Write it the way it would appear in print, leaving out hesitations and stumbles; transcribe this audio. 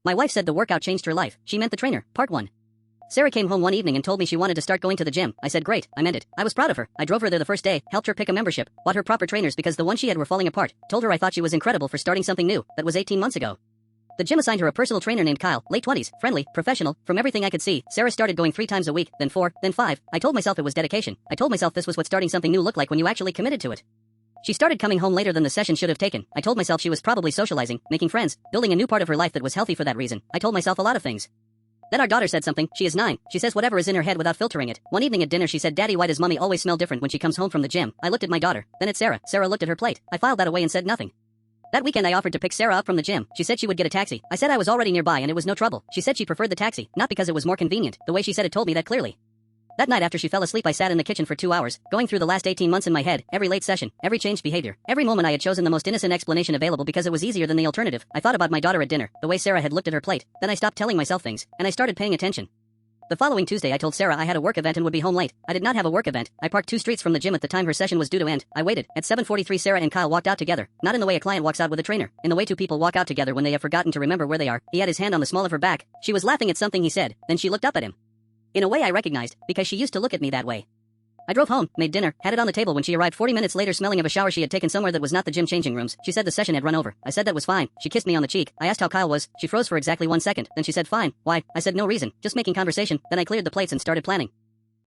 My wife said the workout changed her life. She meant the trainer. Part 1. Sarah came home one evening and told me she wanted to start going to the gym. I said great, I meant it. I was proud of her. I drove her there the first day, helped her pick a membership, bought her proper trainers because the ones she had were falling apart, told her I thought she was incredible for starting something new. That was 18 months ago. The gym assigned her a personal trainer named Kyle, late 20s, friendly, professional. From everything I could see, Sarah started going 3 times a week, then 4, then 5. I told myself it was dedication. I told myself this was what starting something new looked like when you actually committed to it. She started coming home later than the session should have taken. I told myself she was probably socializing, making friends, building a new part of her life that was healthy for that reason. I told myself a lot of things. Then our daughter said something. She is 9. She says whatever is in her head without filtering it. One evening at dinner she said, "Daddy, why does mommy always smell different when she comes home from the gym?" I looked at my daughter, then at Sarah. Sarah looked at her plate. I filed that away and said nothing. That weekend I offered to pick Sarah up from the gym. She said she would get a taxi. I said I was already nearby and it was no trouble. She said she preferred the taxi, not because it was more convenient. The way she said it told me that clearly. That night after she fell asleep I sat in the kitchen for 2 hours, going through the last 18 months in my head, every late session, every changed behavior, every moment I had chosen the most innocent explanation available because it was easier than the alternative. I thought about my daughter at dinner, the way Sarah had looked at her plate, then I stopped telling myself things, and I started paying attention. The following Tuesday I told Sarah I had a work event and would be home late. I did not have a work event. I parked 2 streets from the gym at the time her session was due to end. I waited. At 7:43 Sarah and Kyle walked out together, not in the way a client walks out with a trainer, in the way 2 people walk out together when they have forgotten to remember where they are. He had his hand on the small of her back. She was laughing at something he said, then she looked up at him. In a way I recognized, because she used to look at me that way. I drove home, made dinner, had it on the table when she arrived 40 minutes later smelling of a shower she had taken somewhere that was not the gym changing rooms. She said the session had run over. I said that was fine. She kissed me on the cheek. I asked how Kyle was. She froze for exactly 1 second. Then she said fine. Why? I said no reason. Just making conversation. Then I cleared the plates and started planning.